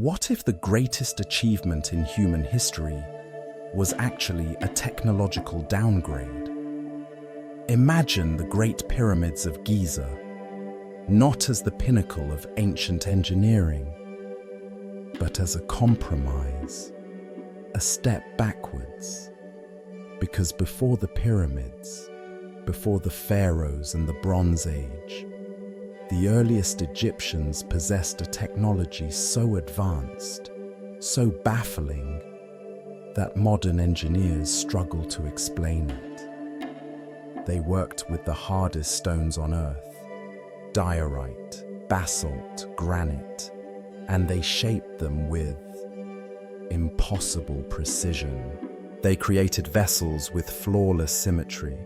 What if the greatest achievement in human history was actually a technological downgrade? Imagine the Great Pyramids of Giza, not as the pinnacle of ancient engineering, but as a compromise, a step backwards. Because before the pyramids, before the pharaohs and the Bronze Age, the earliest Egyptians possessed a technology so advanced, so baffling, that modern engineers struggle to explain it. They worked with the hardest stones on Earth, diorite, basalt, granite, and they shaped them with impossible precision. They created vessels with flawless symmetry,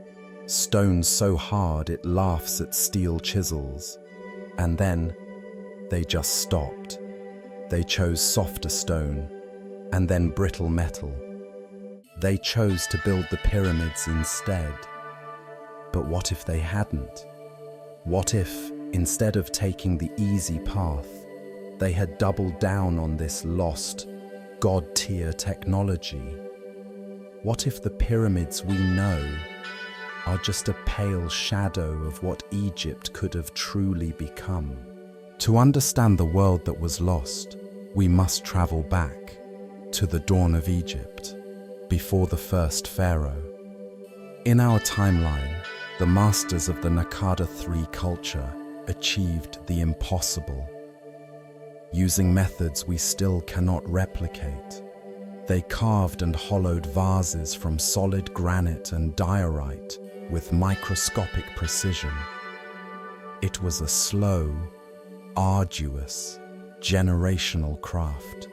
stone so hard it laughs at steel chisels. And then they just stopped. They chose softer stone and then brittle metal. They chose to build the pyramids instead. But what if they hadn't? What if, instead of taking the easy path, they had doubled down on this lost, god-tier technology? What if the pyramids we know are just a pale shadow of what Egypt could have truly become? To understand the world that was lost, we must travel back to the dawn of Egypt, before the first pharaoh. In our timeline, the masters of the Naqada III culture achieved the impossible. Using methods we still cannot replicate, they carved and hollowed vases from solid granite and diorite with microscopic precision. It was a slow, arduous, generational craft,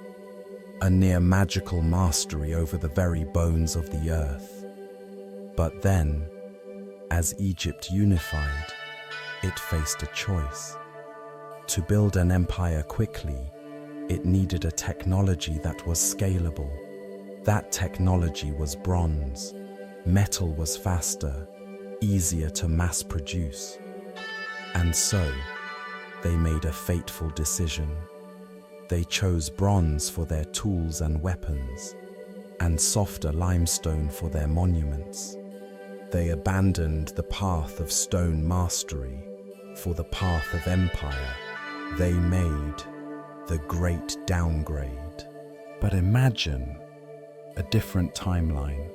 a near magical mastery over the very bones of the earth. But then, as Egypt unified, it faced a choice. To build an empire quickly, it needed a technology that was scalable. That technology was bronze. Metal was faster, easier to mass produce. And so, they made a fateful decision. They chose bronze for their tools and weapons, and softer limestone for their monuments. They abandoned the path of stone mastery for the path of empire. They made the great downgrade. But imagine a different timeline.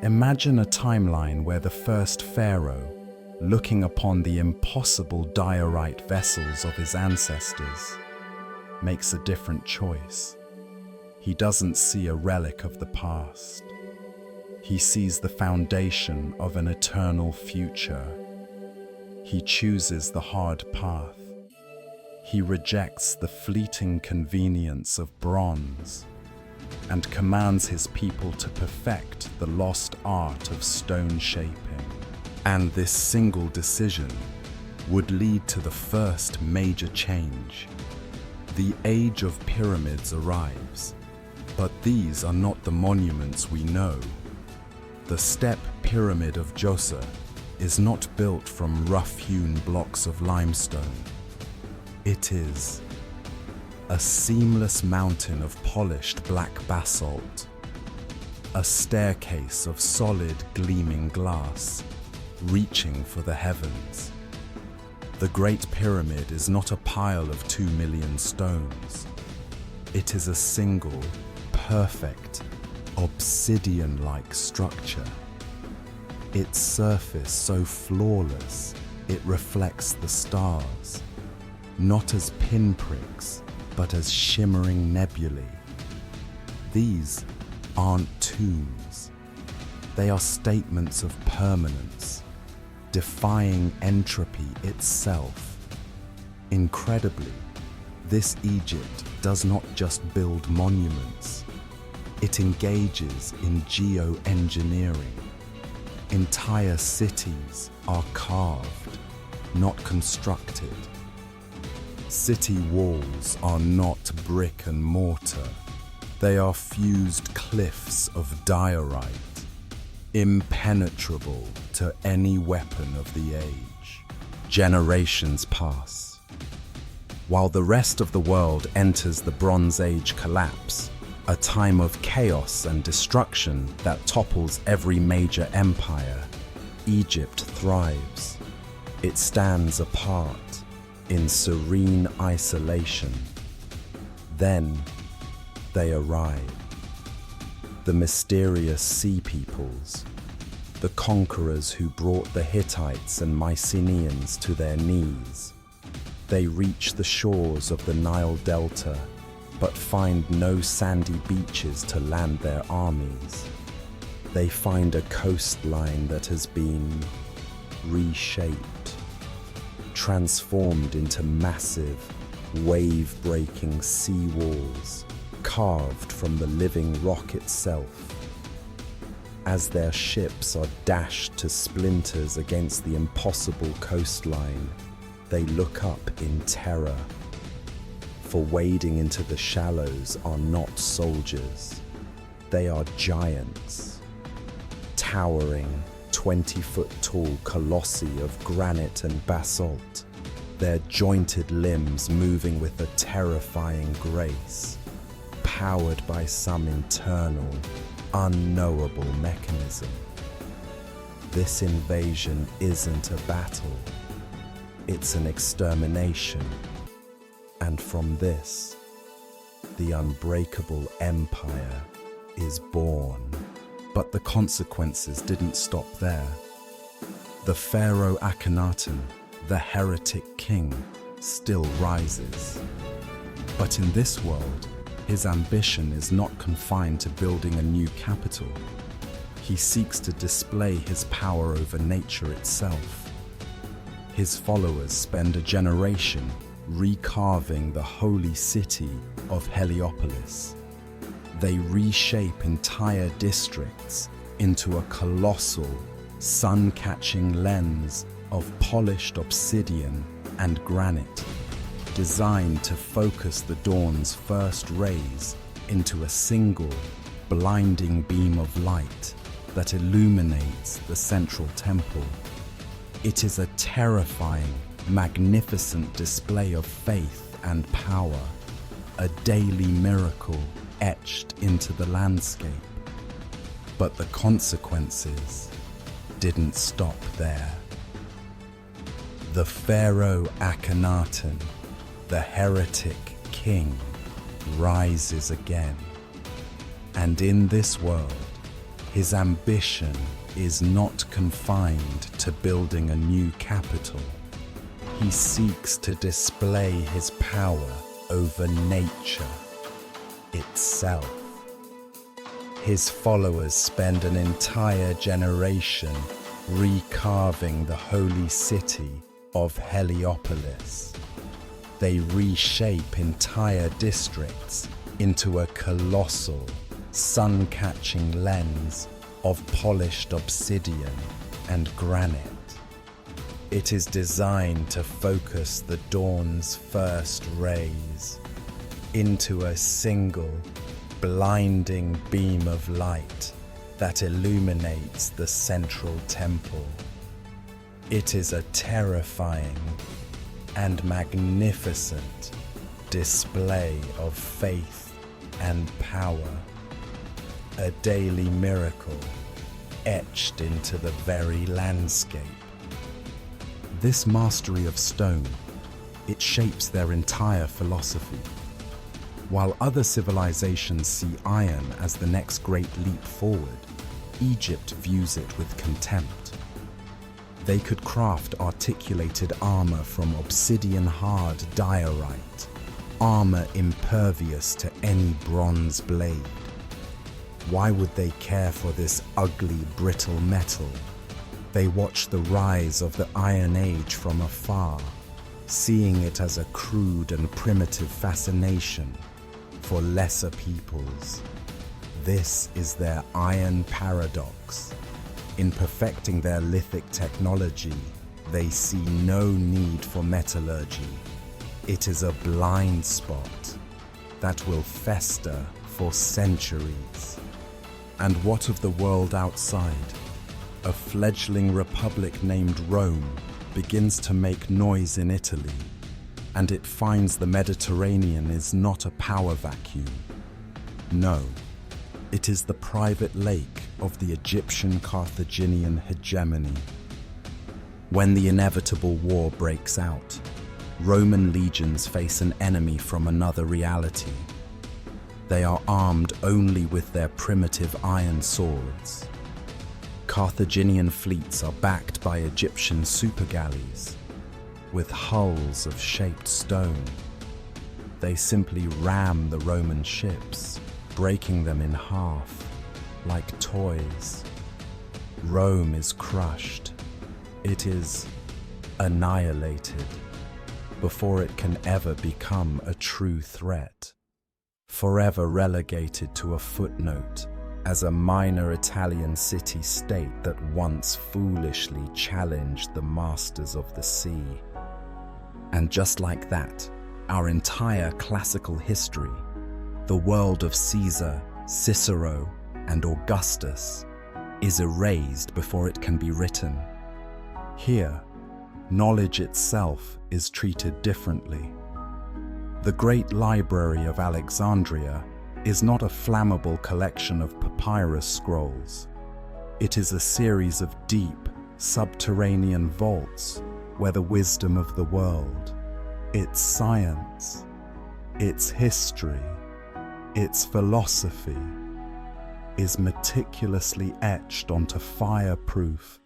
Imagine a timeline where the first pharaoh, looking upon the impossible diorite vessels of his ancestors, makes a different choice. He doesn't see a relic of the past. He sees the foundation of an eternal future. He chooses the hard path. He rejects the fleeting convenience of bronze and commands his people to perfect the lost art of stone shaping. And this single decision would lead to the first major change. The age of pyramids arrives, but these are not the monuments we know. The step pyramid of Djoser is not built from rough-hewn blocks of limestone. It is a seamless mountain of polished black basalt, a staircase of solid gleaming glass, reaching for the heavens. The Great Pyramid is not a pile of 2 million stones. It is a single, perfect, obsidian-like structure. Its surface so flawless, it reflects the stars, not as pinpricks, but as shimmering nebulae. These aren't tombs. They are statements of permanence, defying entropy itself. Incredibly, this Egypt does not just build monuments. It engages in geoengineering. Entire cities are carved, not constructed. City walls are not brick and mortar. They are fused cliffs of diorite, impenetrable to any weapon of the age. Generations pass. while the rest of the world enters the Bronze Age collapse, a time of chaos and destruction that topples every major empire, Egypt thrives. It stands apart, in serene isolation. Then they arrive. The mysterious sea peoples, the conquerors who brought the Hittites and Mycenaeans to their knees. They reach the shores of the Nile Delta, but find no sandy beaches to land their armies. They find a coastline that has been reshaped, transformed into massive, wave-breaking sea walls, carved from the living rock itself. As their ships are dashed to splinters against the impossible coastline, they look up in terror. For wading into the shallows are not soldiers. They are giants. Towering, 20-foot-tall colossi of granite and basalt, their jointed limbs moving with a terrifying grace, powered by some internal, unknowable mechanism. This invasion isn't a battle. It's an extermination. And from this, the Unbreakable Empire is born. But the consequences didn't stop there. The pharaoh Akhenaten, the heretic king, still rises. But in this world, his ambition is not confined to building a new capital. He seeks to display his power over nature itself. His followers spend a generation recarving the holy city of Heliopolis. They reshape entire districts into a colossal, sun-catching lens of polished obsidian and granite, designed to focus the dawn's first rays into a single, blinding beam of light that illuminates the central temple. It is a terrifying, magnificent display of faith and power, a daily miracle etched into the landscape. But the consequences didn't stop there. The pharaoh Akhenaten, the heretic king, rises again. And in this world, his ambition is not confined to building a new capital. He seeks to display his power over nature itself. His followers spend an entire generation recarving the holy city of Heliopolis. They reshape entire districts into a colossal, sun-catching lens of polished obsidian and granite. It is designed to focus the dawn's first rays into a single, blinding beam of light that illuminates the central temple. It is a terrifying and magnificent display of faith and power, a daily miracle etched into the very landscape. This mastery of stone, it shapes their entire philosophy. While other civilizations see iron as the next great leap forward, Egypt views it with contempt. They could craft articulated armor from obsidian-hard diorite, armor impervious to any bronze blade. Why would they care for this ugly, brittle metal? They watch the rise of the Iron Age from afar, seeing it as a crude and primitive fascination for lesser peoples. This is their iron paradox. In perfecting their lithic technology, they see no need for metallurgy. It is a blind spot that will fester for centuries. And what of the world outside? A fledgling republic named Rome begins to make noise in Italy. and it finds the Mediterranean is not a power vacuum. No, it is the private lake of the Egyptian-Carthaginian hegemony. When the inevitable war breaks out, Roman legions face an enemy from another reality. They are armed only with their primitive iron swords. Carthaginian fleets are backed by Egyptian supergalleys, with hulls of shaped stone. They simply ram the Roman ships, breaking them in half, like toys. Rome is crushed. It is annihilated before it can ever become a true threat, forever relegated to a footnote as a minor Italian city-state that once foolishly challenged the masters of the sea. And just like that, our entire classical history, the world of Caesar, Cicero, and Augustus, is erased before it can be written. Here, knowledge itself is treated differently. The great Library of Alexandria is not a flammable collection of papyrus scrolls. It is a series of deep, subterranean vaults where the wisdom of the world, its science, its history, its philosophy, is meticulously etched onto fireproof,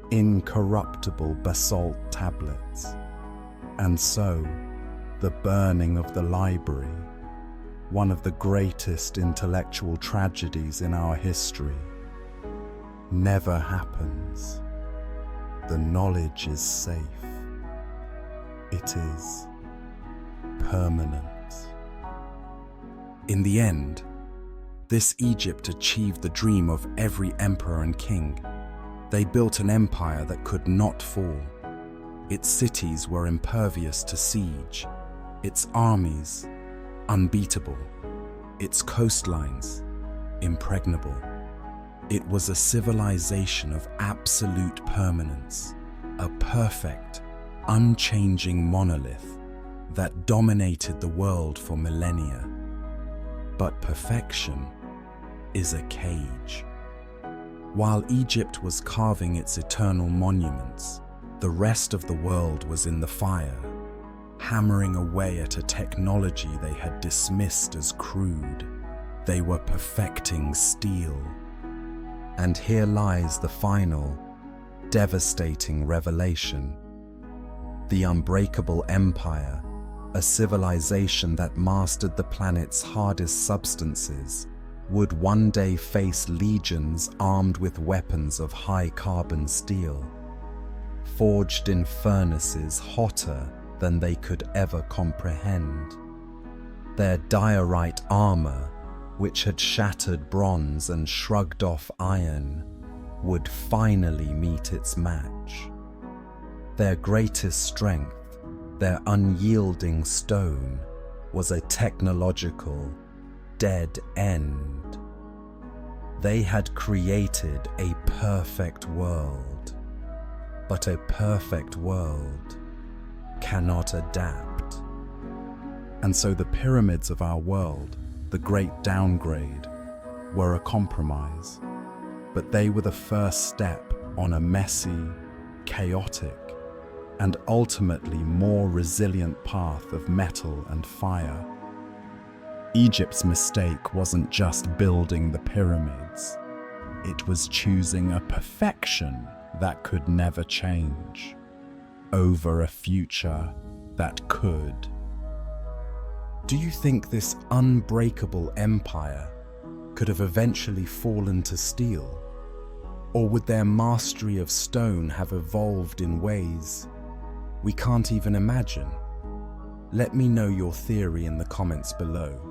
incorruptible basalt tablets. And so, the burning of the library, one of the greatest intellectual tragedies in our history, never happens. The knowledge is safe. It is permanent. In the end, this Egypt achieved the dream of every emperor and king. They built an empire that could not fall. Its cities were impervious to siege, its armies unbeatable, its coastlines impregnable. It was a civilization of absolute permanence, a perfect, unchanging monolith that dominated the world for millennia. But perfection is a cage. While Egypt was carving its eternal monuments, the rest of the world was in the fire, hammering away at a technology they had dismissed as crude. They were perfecting steel. And here lies the final, devastating revelation. The Unbreakable Empire, a civilization that mastered the planet's hardest substances, would one day face legions armed with weapons of high-carbon steel, forged in furnaces hotter than they could ever comprehend. Their diorite armor, which had shattered bronze and shrugged off iron, would finally meet its match. Their greatest strength, their unyielding stone, was a technological dead end. They had created a perfect world, but a perfect world cannot adapt. And so the pyramids of our world, the great downgrade, were a compromise, but they were the first step on a messy, chaotic, and ultimately more resilient path of metal and fire. Egypt's mistake wasn't just building the pyramids. It was choosing a perfection that could never change over a future that could. Do you think this unbreakable empire could have eventually fallen to steel? Or would their mastery of stone have evolved in ways we can't even imagine? Let me know your theory in the comments below.